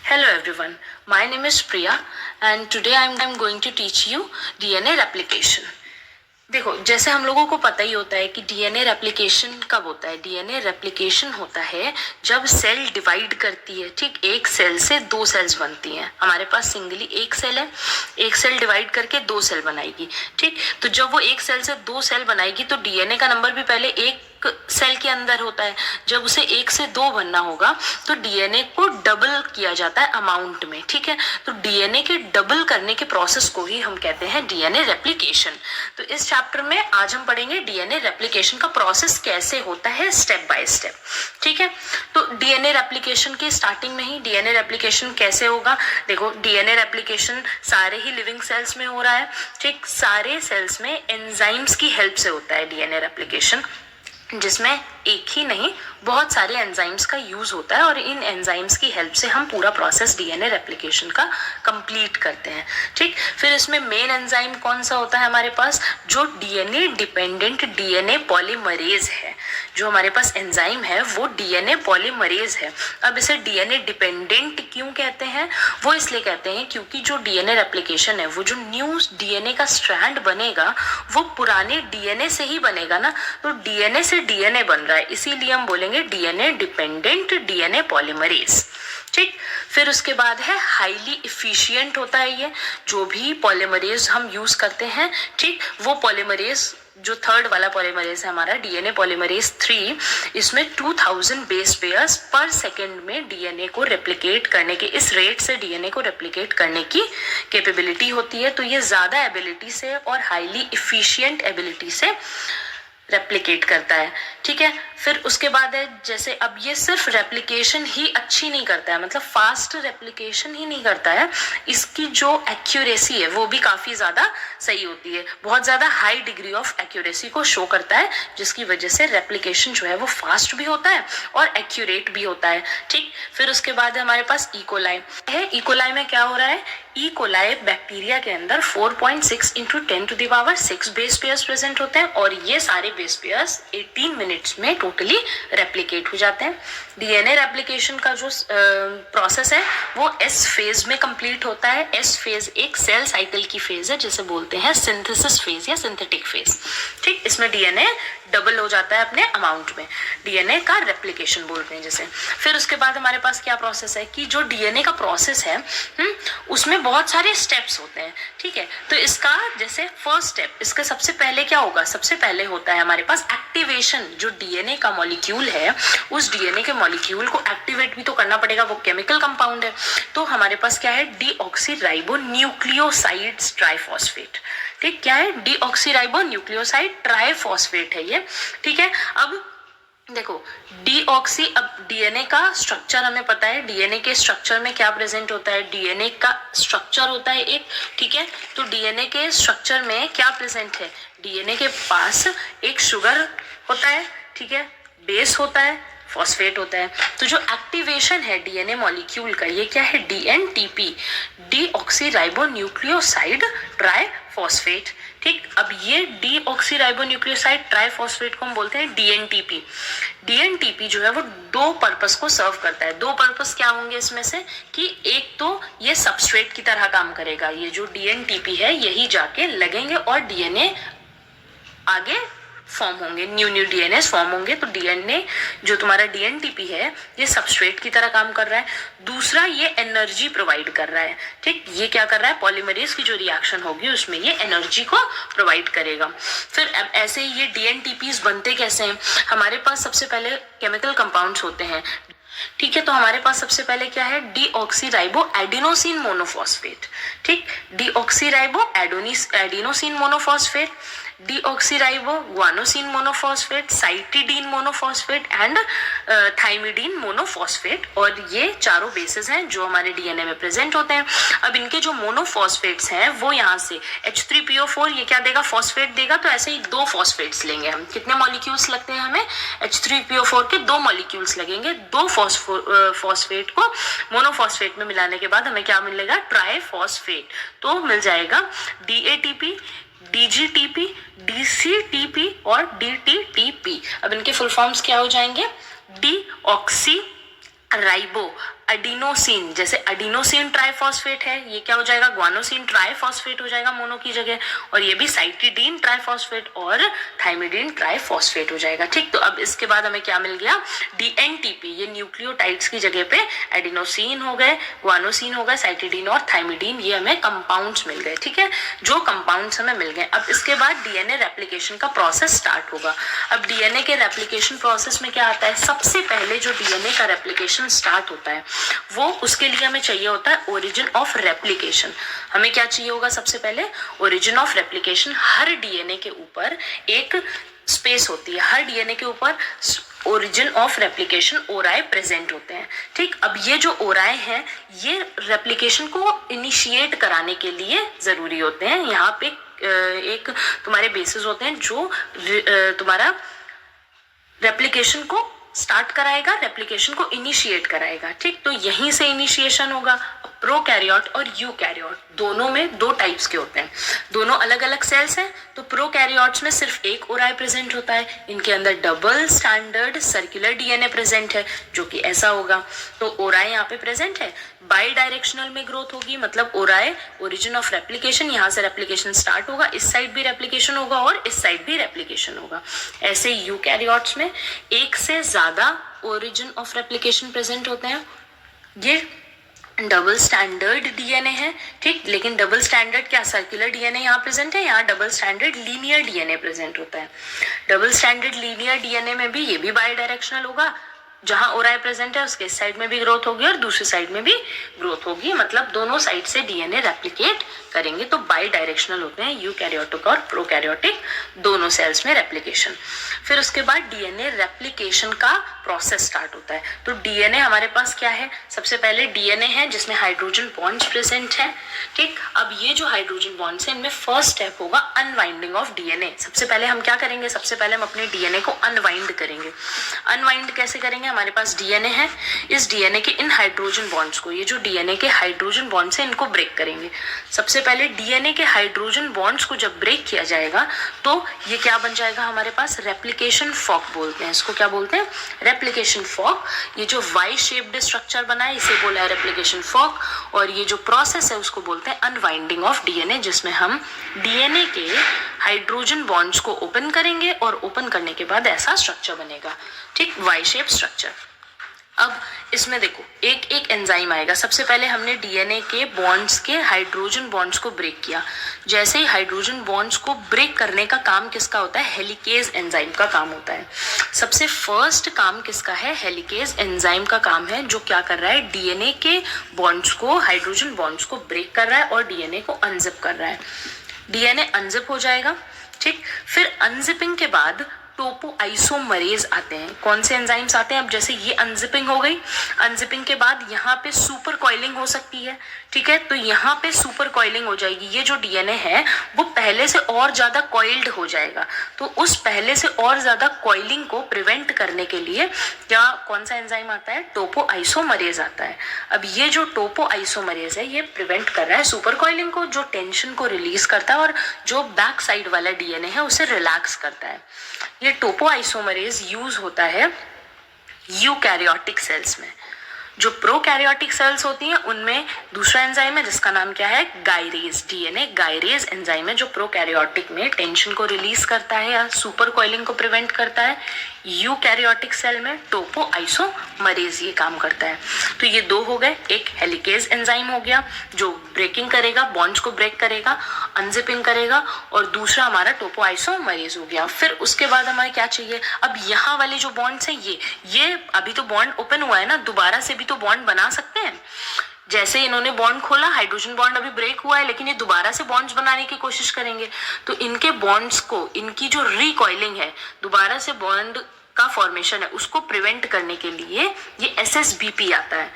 Hello everyone, my name is Priya and today I'm going to teach you DNA replication. देखो, जैसे हम लोगों को पता ही होता है कि डीएनए रेप्लिकेशन कब होता है। डीएनए रेप्लिकेशन होता है जब सेल डिवाइड करती है। ठीक, एक सेल से दो सेल्स बनती हैं। हमारे पास सिंगली एक सेल है, एक सेल डिवाइड करके दो सेल बनाएगी। ठीक, तो जब वो एक सेल से दो सेल बनाएगी तो डीएनए का नंबर भी पहले एक सेल के अंदर होता है। जब उसे एक से दो बनना होगा तो डीएनए को डबल किया जाता है अमाउंट में। ठीक है, तो डीएनए के डबल करने के प्रोसेस को ही हम कहते हैं डीएनए रेप्लिकेशन। तो इस चैप्टर में आज हम पढ़ेंगे डीएनए रेप्लिकेशन का प्रोसेस कैसे होता है स्टेप बाय स्टेप। ठीक है, तो डीएनए रेप्लिकेशन की स्टार्टिंग में ही डीएनए रेप्लिकेशन कैसे होगा। देखो, डीएनए रेप्लिकेशन सारे ही लिविंग सेल्स में हो रहा है। ठीक, सारे सेल्स में एंजाइम्स की हेल्प से होता है डीएनए रेप्लिकेशन, जिसमें एक ही नहीं बहुत सारे एंजाइम्स का यूज होता है और इन एंजाइम्स की हेल्प से हम पूरा प्रोसेस डीएनए रेप्लिकेशन का कंप्लीट करते हैं। ठीक, फिर इसमें मेन एंजाइम कौन सा होता है हमारे पास, जो डीएनए डिपेंडेंट डीएनए पॉलीमरेज है। जो हमारे पास एंजाइम है वो डीएनए पॉलीमरेज है। अब इसे डीएनए डिपेंडेंट क्यों कहते हैं, वो इसलिए कहते हैं क्योंकि जो डीएनए रेप्लिकेशन है, वो जो न्यू डीएनए का स्ट्रैंड बनेगा वो पुराने डीएनए से ही बनेगा ना, तो डीएनए से डीएनए बन रहा है, इसीलिए हम बोलेंगे डीएनए डिपेंडेंट डीएनए पॉलीमरेज। ठीक, फिर उसके बाद है हाईली इफिशिएंट होता है ये जो भी पॉलीमरेज हम यूज करते हैं। ठीक, वो पॉलीमरेज जो थर्ड वाला पॉलीमरेज है हमारा डीएनए पॉलीमरेज 3, इसमें 2000 बेस पेयर्स पर सेकेंड में डीएनए को रेप्लिकेट करने के, इस रेट से डीएनए को रेप्लिकेट करने की कैपेबिलिटी होती है। तो ये ज्यादा एबिलिटी से और हाईली इफिशिएंट एबिलिटी से रेप्लिकेट करता है। ठीक है, फिर उसके बाद है जैसे अब ये सिर्फ रेप्लिकेशन ही अच्छी नहीं करता है, मतलब फास्ट रेप्लिकेशन ही नहीं करता है, इसकी जो एक्यूरेसी है वो भी काफी ज्यादा सही होती है, बहुत ज्यादा हाई डिग्री ऑफ एक्यूरेसी को शो करता है, जिसकी वजह से रेप्लिकेशन जो है वो फास्ट भी होता है और एक्यूरेट भी होता है। ठीक, फिर उसके बाद हमारे पास इकोलाई है। इकोलाई में क्या हो रहा है, इकोलाई बैक्टीरिया के अंदर 4.6 × 10⁻⁶ बेस पेयर्स प्रेजेंट होते हैं और ये सारे बेस पेयर्स 18 मिनट्स में टोटली रेप्लिकेट हो जाते हैं। डीएनए रेप्लिकेशन का जो प्रोसेस है वो एस फेज में कंप्लीट होता है। एस फेज एक सेल साइकिल की फेज है जिसे बोलते हैं सिंथेसिस फेज या सिंथेटिक फेज। ठीक, इसमें डीएनए डबल हो जाता है अपने अमाउंट में, डीएनए का रेप्लिकेशन बोलते हैं जैसे। फिर उसके बाद हमारे पास क्या प्रोसेस है कि जो डीएनए का प्रोसेस है उसमें बहुत सारे स्टेप्स होते हैं। ठीक है, तो इसका जैसे फर्स्ट स्टेप, इसका सबसे पहले क्या होगा, सबसे पहले होता है हमारे पास एक्टिवेशन। जो डीएनए का मॉलिक्यूल है उस डीएनए के मॉलिक्यूल को एक्टिवेट भी तो करना पड़ेगा, वो केमिकल कंपाउंड है। तो हमारे पास क्या है, डीऑक्सीराइबो न्यूक्लियोसाइड्स ट्राइफॉस्फेट। ठीक, क्या है, डीऑक्सीराइबो न्यूक्लियोसाइड ट्राइफॉस्फेट है ये। ठीक है, अब देखो डीऑक्सी, अब डीएनए का स्ट्रक्चर हमें पता है, डीएनए के स्ट्रक्चर में क्या प्रेजेंट होता है, डीएनए का स्ट्रक्चर होता है एक। ठीक है, तो डीएनए के स्ट्रक्चर में क्या प्रेजेंट है, डीएनए के पास एक शुगर होता है, ठीक है, बेस होता है, फॉस्फेट होता है। तो जो एक्टिवेशन है डीएनए मॉलिक्यूल का ये क्या है, डीएनटीपी, डीऑक्सीराइबोन्यूक्लियोसाइड ट्राइफॉस्फेट। ठीक, अब ये डीऑक्सीराइबोन्यूक्लियोसाइड ट्राइफॉस्फेट को हम बोलते हैं डीएनटीपी। डीएनटीपी जो है वो दो पर्पस को सर्व करता है। दो पर्पस क्या होंगे इसमें से, कि एक तो ये सबस्ट्रेट की तरह काम करेगा, ये जो डीएनटीपी है यही जाके लगेंगे और डीएनए आगे फॉर्म होंगे, न्यू डीएनए फॉर्म होंगे। तो डीएनए जो तुम्हारा डीएनटीपी है ये सबस्ट्रेट की तरह काम कर रहा है। दूसरा, ये एनर्जी प्रोवाइड कर रहा है। ठीक, ये क्या कर रहा है, पॉलीमरेज की जो रिएक्शन होगी उसमें ये एनर्जी को प्रोवाइड करेगा। फिर ऐसे ही ये डीएनटीपीज बनते कैसे हैं, हमारे पास सबसे पहले केमिकल कंपाउंड्स होते हैं। ठीक है, तो हमारे पास सबसे पहले क्या है, डीऑक्सीराइबो एडिनोसिन मोनोफॉस्फेट। ठीक, deoxyribo adenosine monophosphate, deoxyribo guanosine monophosphate, cytidine monophosphate and thymidine monophosphate. और ये चारों बेसेस हैं जो हमारे डीएनए में प्रेजेंट होते हैं। अब इनके जो मोनोफॉस्फेट्स हैं वो यहाँ से H3PO4 ये क्या देगा, फॉस्फेट देगा। तो ऐसे ही दो फॉस्फेट्स लेंगे हम, कितने मॉलिक्यूल्स लगते हैं हमें, H3PO4 के दो मॉलिक्यूल्स लगेंगे। दो फॉस्फेट को मोनोफॉस्फेट में मिलाने के बाद हमें क्या मिलेगा, ट्राइफॉस्फेट। तो मिल जाएगा DATP, DGTP, DCTP और DTTP। अब इनके फुल फॉर्म्स क्या हो जाएंगे, डीऑक्सी राइबो एडिनोसिन, जैसे एडिनोसिन ट्राइफॉस्फेट है, ये क्या हो जाएगा, ग्वानोसिन ट्राइफॉस्फेट हो जाएगा मोनो की जगह, और ये भी साइटिडीन ट्राइफॉस्फेट और थाइमिडीन ट्राइफॉस्फेट हो जाएगा। ठीक, तो अब इसके बाद हमें क्या मिल गया, डीएनटीपी, ये न्यूक्लियोटाइड्स की जगह पे एडिनोसिन हो गए, ग्वानोसिन हो गए, साइटिडीन और थाइमिडीन, ये हमें कंपाउंड्स मिल गए। ठीक है, जो कंपाउंड्स हमें मिल गए। अब इसके बाद डीएनए रेप्लिकेशन का प्रोसेस स्टार्ट होगा। अब डीएनए के रेप्लिकेशन प्रोसेस में क्या आता है, सबसे पहले जो डीएनए का रेप्लिकेशन स्टार्ट होता है वो, उसके लिए हमें चाहिए होता है ओरिजिन ऑफ रेप्लिकेशन। हमें क्या चाहिए होगा, सबसे पहले origin of replication. Her DNA के ऊपर एक स्पेस होती है, हर डीएनए के ऊपर origin of replication Orai present होते हैं। ठीक, अब ये जो ओराई हैं ये रेप्लिकेशन को इनिशिएट कराने के लिए जरूरी होते हैं। यहाँ पे एक तुम्हारे बेसिस होते हैं जो तुम्हारा रेप्लिकेशन को स्टार्ट कराएगा, रेप्लिकेशन को इनिशिएट कराएगा। ठीक, तो यहीं से इनिशिएशन होगा। प्रोकैरियोट और यूकैरियोट दोनों में दो टाइप्स के होते हैं, दोनों अलग अलग सेल्स हैं। तो प्रोकैरियोट्स में सिर्फ एक ओराई प्रेजेंट होता है, इनके अंदर double standard circular DNA present है जो कि ऐसा होगा। तो ओराई यहाँ पे प्रेजेंट है, बाई डायरेक्शनल में ग्रोथ होगी, मतलब ओराई ओरिजिन ऑफ रेप्लिकेशन, यहाँ से रेप्लिकेशन स्टार्ट होगा, इस साइड भी रेप्लिकेशन होगा और इस साइड भी रेप्लिकेशन होगा। ऐसे यूकैरियोट्स में एक से ज्यादा ओरिजिन ऑफ रेप्लिकेशन प्रेजेंट होते हैं। ये डबल स्टैंडर्ड डीएनए है। ठीक, लेकिन डबल स्टैंडर्ड क्या सर्कुलर डीएनए यहाँ प्रेजेंट है, यहाँ double standard linear DNA present होता है। डबल स्टैंडर्ड लीनियर डीएनए में भी ये भी बाई डायरेक्शनल होगा, जहां ओराई प्रेजेंट है उसके इस साइड में भी ग्रोथ होगी और दूसरी साइड में भी ग्रोथ होगी, मतलब दोनों साइड से डीएनए रेप्लिकेट करेंगे। तो बाई डायरेक्शनल होते हैं यूकैरियोटिक और प्रोकैरियोटिक दोनों सेल्स में रेप्लिकेशन। फिर उसके बाद डीएनए रेप्लिकेशन का प्रोसेस स्टार्ट होता है। तो डीएनए हमारे पास क्या है, सबसे पहले डीएनए है जिसमें हाइड्रोजन बॉन्ड्स प्रेजेंट है। ठीक, अब ये जो हाइड्रोजन बॉन्ड्स है इनमें फर्स्ट स्टेप होगा अनवाइंडिंग ऑफ डीएनए। सबसे पहले हम क्या करेंगे, सबसे पहले हम अपने डीएनए को अनवाइंड करेंगे। अनवाइंड कैसे करेंगे, हमारे पास डीएनए है, इस डीएनए के इन हाइड्रोजन बॉन्ड्स को, ये जो डीएनए के हाइड्रोजन बॉन्ड्स हैं इनको ब्रेक करेंगे। सबसे पहले डीएनए के हाइड्रोजन बॉन्ड्स को जब ब्रेक किया जाएगा तो ये क्या बन जाएगा हमारे पास, रेप्लिकेशन फॉक बोलते हैं इसको। क्या बोलते हैं, रेप्लिकेशन फॉक। ये जो वाई शेप्ड स्ट्रक्चर बना है इसे बोला है रेप्लिकेशन फॉक, और ये जो प्रोसेस है उसको बोलते हैं अनवाइंडिंग ऑफ डीएनए, जिसमें हम डीएनए के हाइड्रोजन बॉन्ड्स को ओपन करेंगे और ओपन करने के बाद ऐसा स्ट्रक्चर बनेगा। ठीक, वाई शेप स्ट्रक्चर। अब इसमें देखो एक एक एंजाइम आएगा। सबसे पहले हमने डीएनए के बॉन्ड्स के हाइड्रोजन बॉन्ड्स को ब्रेक किया। जैसे ही हाइड्रोजन बॉन्ड्स को ब्रेक करने का काम किसका होता है, हेलिकेज एंजाइम का काम होता है। सबसे फर्स्ट काम किसका है, हेलिकेज एंजाइम का काम है, जो क्या कर रहा है, डीएनए के बॉन्ड्स को, हाइड्रोजन बॉन्ड्स को ब्रेक कर रहा है और डीएनए को अनजिप कर रहा है। डीएनए अनजिप हो जाएगा। ठीक, फिर अनजिपिंग के बाद टोपोआइसोमरेज आते हैं। कौन से एंजाइम्स आते हैं, अब जैसे ये अनजिपिंग हो गई, अनजिपिंग के बाद यहाँ पे सुपर कॉइलिंग हो सकती है। ठीक है, तो यहाँ पे सुपर कॉइलिंग हो जाएगी। ये जो डीएनए है वो पहले से और ज्यादा कॉइल्ड हो जाएगा, तो उस पहले से और ज्यादा कॉइलिंग को प्रिवेंट करने के लिए क्या, कौन सा एंजाइम आता है, टोपोआइसोमरेज आता है। अब ये जो टोपोआइसोमरेज है ये प्रिवेंट कर रहा है सुपर कॉइलिंग को, जो टेंशन को रिलीज करता है और जो बैक साइड वाला डीएनए है उसे रिलैक्स करता है। ये टोपोआइसोमरेज यूज होता है यूकैरियोटिक सेल्स में। जो प्रोकैरियोटिक सेल्स होती हैं उनमें दूसरा एंजाइम है जिसका नाम क्या है, गायरेज। डीएनए गायरेज एंजाइम है जो प्रोकैरियोटिक में टेंशन को रिलीज करता है या सुपर कॉइलिंग को प्रिवेंट करता है। यूकैरियोटिक सेल में टोपोआइसोमरेज ये काम करता है। तो ये दो हो गए, एक हेलिकेज एंजाइम हो गया जो ब्रेकिंग करेगा, बॉन्ड्स को ब्रेक करेगा, अनजिपिंग करेगा, और दूसरा हमारा टोपोआइसोमरेज हो गया। फिर उसके बाद हमें क्या चाहिए, अब यहाँ वाले जो बॉन्ड्स हैं ये अभी तो बॉन्ड ओपन हुआ है ना, दोबारा से भी तो बॉन्ड बना सकते हैं। जैसे इन्होंने बॉन्ड खोला, हाइड्रोजन बॉन्ड अभी ब्रेक हुआ है, लेकिन ये दोबारा से बॉन्ड्स बनाने की कोशिश करेंगे। तो इनके बॉन्ड्स को, इनकी जो रिकॉइलिंग है, दोबारा से बॉन्ड का फॉर्मेशन है, उसको प्रिवेंट करने के लिए ये एसएसबीपी आता है।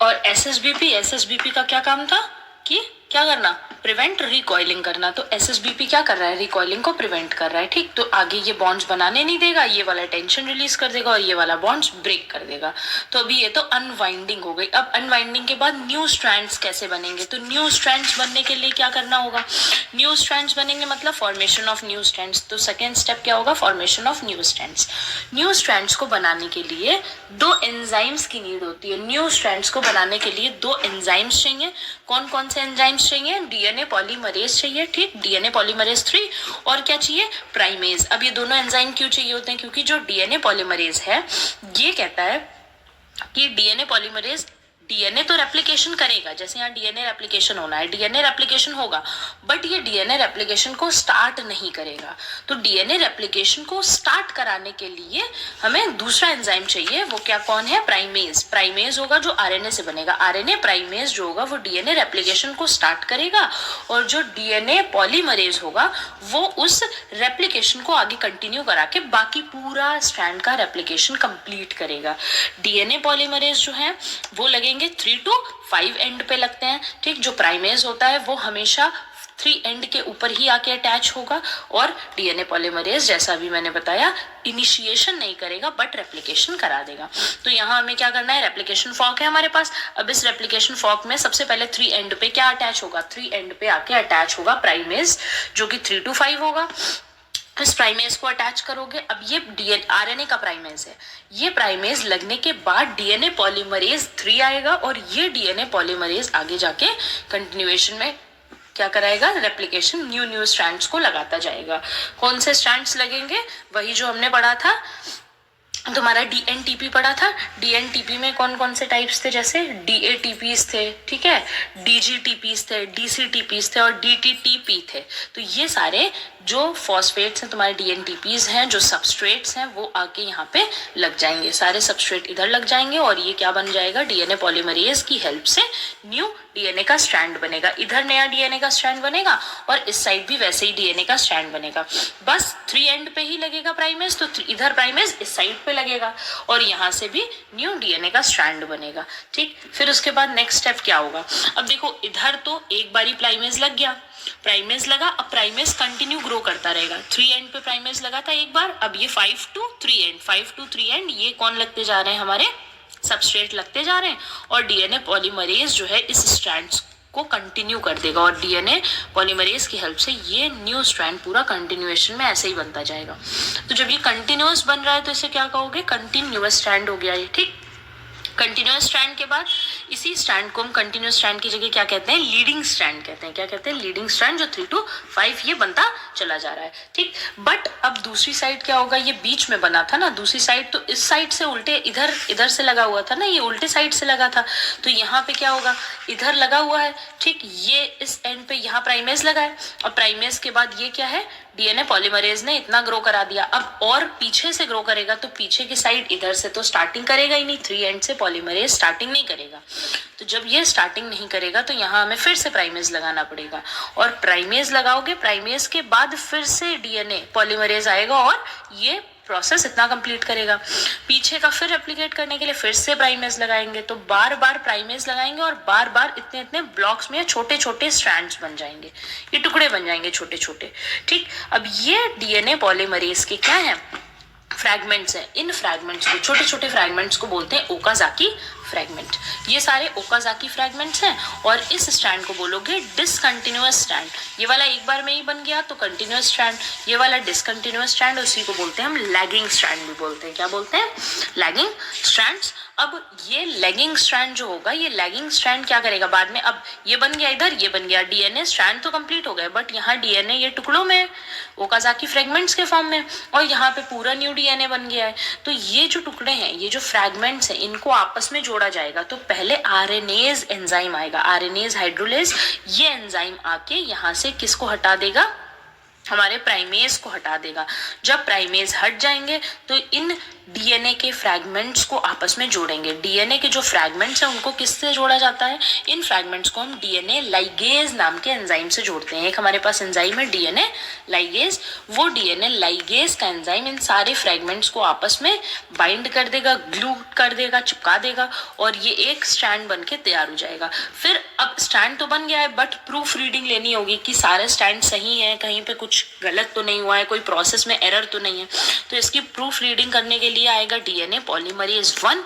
और एसएसबीपी का क्या काम था कि क्या करना, प्रिवेंट रिकॉइलिंग करना। तो एसएसबीपी क्या कर रहा है, रिकॉइलिंग को प्रिवेंट कर रहा है, ठीक। तो आगे ये बॉन्ड्स बनाने नहीं देगा, ये वाला टेंशन रिलीज कर देगा और ये वाला बॉन्ड्स ब्रेक कर देगा। तो अभी ये तो अनवाइंडिंग हो गई। अब अनवाइंडिंग के बाद न्यू स्ट्रैंड्स कैसे बनेंगे, तो न्यू स्ट्रैंड्स बनने के लिए क्या करना होगा, न्यू स्ट्रैंड्स बनेंगे मतलब फॉर्मेशन ऑफ न्यू स्ट्रैंड्स। तो सेकेंड स्टेप क्या होगा, formation of new strands. New strands को बनाने के लिए दो एंजाइम्स की नीड होती है। न्यू स्ट्रैंड्स को बनाने के लिए दो एंजाइम्स चाहिए। कौन कौन से एंजाइम्स चाहिए, डीएनए पॉलीमरेज चाहिए, ठीक, डीएनए पॉलीमरेज 3, और क्या चाहिए, प्राइमेज। अब ये दोनों एंजाइम क्यों चाहिए होते हैं, क्योंकि जो डीएनए पॉलीमरेज है ये कहता है कि डीएनए पॉलीमरेज डीएनए तो रेप्लिकेशन करेगा, जैसे यहाँ डीएनए रेप्लिकेशन होना है, डीएनए रेप्लिकेशन होगा, बट ये डीएनए रेप्लिकेशन को स्टार्ट नहीं करेगा। तो डीएनए रेप्लिकेशन को स्टार्ट कराने के लिए हमें दूसरा एंजाइम चाहिए, वो क्या, कौन है, प्राइमेज। प्राइमेज होगा जो आरएनए से बनेगा। आरएनए प्राइमेज जो होगा वो डीएनए रेप्लिकेशन को स्टार्ट करेगा, और जो डीएनए पॉलीमरेज होगा वो उस रेप्लिकेशन को आगे कंटिन्यू करा के बाकी पूरा स्ट्रैंड का रेप्लिकेशन कंप्लीट करेगा। डीएनए पॉलीमरेज जो है वो लगेंगे 3 to 5 एंड पे लगते हैं, ठीक। जो प्राइमेज होता है वो हमेशा 3 एंड के ऊपर ही आके अटैच होगा, और डीएनए पॉलीमरेज जैसा भी मैंने बताया इनिशिएशन नहीं करेगा बट रेप्लिकेशन करा देगा। तो यहाँ हमें क्या करना है, रेप्लिकेशन फॉर्क है हमारे पास। अब इस रेप्लिकेशन फॉर्क में सबसे पहले 3 एंड पे क्या अटैच होगा, 3 एंड पे आके अटैच होगा प्राइमेज, जो कि 3 to 5 होगा। इस प्राइमेज को अटैच करोगे। अब ये आरएनए का प्राइमेज है, ये प्राइमेज लगने के बाद डीएनए पॉलीमरेज 3 आएगा, और ये डीएनए पॉलीमरेज आगे जाके कंटिन्यूएशन में क्या कराएगा, रेप्लिकेशन न्यू स्ट्रैंड्स को लगाता जाएगा। कौन से स्ट्रैंड्स लगेंगे, वही जो हमने पढ़ा था, तुम्हारा डीएनटीपी पढ़ा था। डीएनटीपी में कौन कौन से टाइप्स थे, जैसे डीएटीपीज थे, ठीक है, डीजीटीपीज थे, डीसीटीपीज थे और डीटीटीपी थे। तो ये सारे जो फॉस्फेट्स हैं तुम्हारे डीएनटीपीज हैं, जो सबस्ट्रेट्स हैं, वो आके यहाँ पे लग जाएंगे। सारे सबस्ट्रेट इधर लग जाएंगे और ये क्या बन जाएगा, डीएनए पॉलीमरेज की हेल्प से न्यू डीएनए का स्ट्रैंड बनेगा। इधर नया डीएनए का स्ट्रैंड बनेगा और इस साइड भी वैसे ही डीएनए का स्ट्रैंड बनेगा। बस 3 एंड पे ही लगेगा प्राइमेज, तो इधर प्राइमेज इस साइड पे लगेगा और यहाँ से भी न्यू डीएनए का स्ट्रैंड बनेगा, ठीक। फिर उसके बाद नेक्स्ट स्टेप क्या होगा, अब देखो इधर तो एक बारी प्राइमेज लग गया, प्राइमेज लगा, अब प्राइमेज कंटिन्यू ग्रो करता रहेगा। 3 एंड पे प्राइमेज लगा था एक बार, अब ये 5 to 3 एंड, 5 to 3 एंड, ये कौन लगते जा रहे हैं, हमारे सबस्ट्रेट लगते जा रहे हैं, और डीएनए पॉलीमरेज जो है इस स्ट्रैंड्स को कंटिन्यू कर देगा, और डीएनए पॉलीमरेज की हेल्प से ये न्यू स्ट्रैंड पूरा कंटिन्यूएशन में ऐसे ही बनता जाएगा। तो जब ये कंटिन्यूअस बन रहा है तो इसे क्या कहोगे, कंटिन्यूअस स्ट्रैंड हो गया ये, ठीक। कंटिन्यूअस स्ट्रैंड के बाद इसी स्ट्रैंड को हम कंटिन्यूअस स्ट्रैंड की जगह क्या कहते हैं, लीडिंग स्ट्रैंड कहते हैं। क्या कहते हैं, लीडिंग स्ट्रैंड, जो 3 to 5 ये बनता चला जा रहा है, ठीक। बट अब दूसरी साइड क्या होगा, ये बीच में बना था ना दूसरी साइड, तो इस साइड से उल्टे इधर से लगा हुआ था ना, ये उल्टे साइड से लगा था, तो यहाँ पे क्या होगा, इधर लगा हुआ है, ठीक। ये इस एंड पे यहाँ प्राइमेज लगा है, और प्राइमेज के बाद ये क्या है, डीएनए पॉलीमरेज ने इतना ग्रो करा दिया। अब और पीछे से ग्रो करेगा, तो पीछे की साइड इधर से तो स्टार्टिंग करेगा ही नहीं, 3 एंड से पॉलीमरेज स्टार्टिंग नहीं करेगा। तो जब ये स्टार्टिंग नहीं करेगा तो यहाँ हमें फिर से प्राइमेज लगाना पड़ेगा, और प्राइमेज लगाओगे, प्राइमेज के बाद फिर से डीएनए पॉलीमरेज आएगा और ये प्रोसेस इतना कंप्लीट करेगा। पीछे का फिर रेप्लिकेट करने के लिए फिर से प्राइमेज लगाएंगे, तो बार बार प्राइमेज लगाएंगे और बार बार इतने इतने ब्लॉक्स में छोटे छोटे स्ट्रैंड्स बन जाएंगे, ये टुकड़े बन जाएंगे छोटे छोटे, ठीक। अब ये डीएनए पॉलीमरेज के क्या है, फ्रैगमेंट्स हैं। इन फ्रैगमेंट्स को, छोटे छोटे फ्रैगमेंट्स को बोलते हैं ओकाजाकी फ्रैगमेंट। ये सारे ओकाजाकी फ्रैगमेंट्स हैं, और इस स्ट्रैंड को बोलोगे डिसकंटिन्यूअस स्ट्रैंड। ये वाला एक बार में ही बन गया तो कंटिन्यूअस स्ट्रैंड, ये वाला डिसकंटिन्यूअस स्ट्रैंड, उसी को बोलते हैं हम लैगिंग स्ट्रैंड भी बोलते हैं। क्या बोलते हैं, लैगिंग स्ट्रैंड्स। अब ये लैगिंग स्ट्रैंड जो होगा, ये लैगिंग स्ट्रैंड क्या करेगा बाद में, अब ये बन गया इधर, ये बन गया, डीएनए स्ट्रैंड तो कंप्लीट हो गया, बट यहाँ डीएनए ये टुकड़ों में ओकाजाकी फ्रैगमेंट्स के फॉर्म में, और यहाँ पे पूरा न्यू डीएनए बन गया है। तो ये जो टुकड़े हैं, ये जो फ्रैगमेंट्स हैं, इनको आपस में जोड़ा जाएगा। तो पहले आरएनएज एंजाइम आएगा, आरएनएज हाइड्रोलेज, ये एंजाइम आके यहाँ से किसको हटा देगा, हमारे प्राइमेज को हटा देगा। जब प्राइमेज हट जाएंगे तो इन डीएनए के फ्रैगमेंट्स को आपस में जोड़ेंगे। डीएनए के जो फ्रैगमेंट्स हैं उनको किससे जोड़ा जाता है? इन फ्रैगमेंट्स को हम डीएनए लाइगेज नाम के एंजाइम से जोड़ते हैं। एक हमारे पास एंजाइम है डीएनए लाइगेज, वो डीएनए लाइगेज का एंजाइम इन सारे फ्रैगमेंट्स को आपस में बाइंड कर देगा, ग्लू कर देगा, चिपका देगा और ये एक स्ट्रैंड बन के तैयार हो जाएगा। फिर अब स्ट्रैंड तो बन गया है बट प्रूफ रीडिंग लेनी होगी कि सारे स्ट्रैंड सही है, कहीं पे कुछ गलत तो नहीं हुआ है, कोई प्रोसेस में एरर तो नहीं है। तो इसकी प्रूफ रीडिंग करने के लिए आएगा डीएनए पॉलीमरेज 1।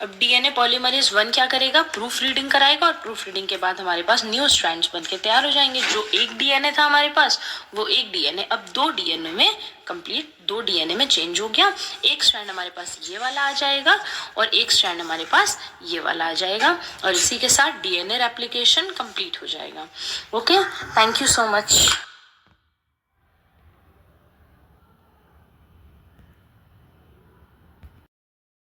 अब डीएनए पॉलीमरेज 1 क्या करेगा? प्रूफ रीडिंग कराएगा और प्रूफ रीडिंग के बाद हमारे पास न्यू स्ट्रैंड्स बनके तैयार हो जाएंगे। जो एक डीएनए था हमारे पास वो एक डीएनए अब 2 डीएनए में कंप्लीट 2 डीएनए में चेंज हो गया। एक स्ट्रैंड हमारे पास ये वाला आ जाएगा और एक स्ट्रैंड हमारे पास ये वाला आ जाएगा और इसी के साथ डीएनए रेप्लिकेशन कंप्लीट हो जाएगा। Okay, thank you so much.